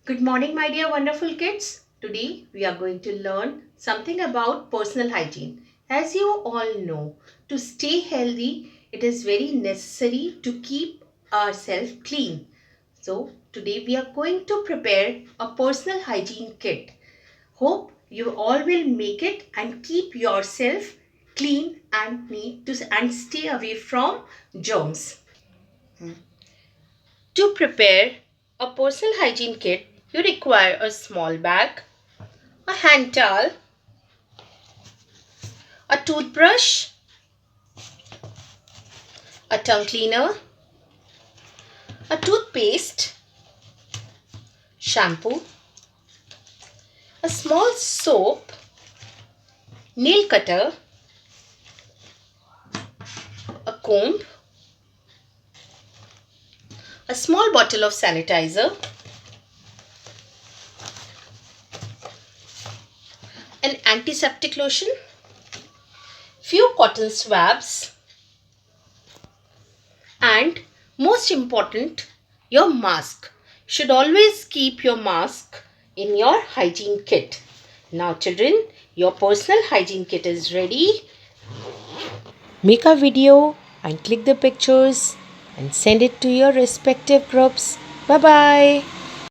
Good morning, my dear wonderful kids. Today we are going to learn something about personal hygiene. As you all know, to stay healthy, it is very necessary to keep ourselves clean. So, today we are going to prepare a personal hygiene kit. Hope you all will make it and keep yourself clean and neat and stay away from germs. To prepare a personal hygiene kit, you require a small bag, a hand towel, a toothbrush, a tongue cleaner, a toothpaste, shampoo, a small soap, nail cutter, a comb, a small bottle of sanitizer, an antiseptic lotion, few cotton swabs, and most important, your mask. Should always keep your mask in your hygiene kit. Now children, your personal hygiene kit is ready. Make a video and click the pictures and send it to your respective groups. Bye bye.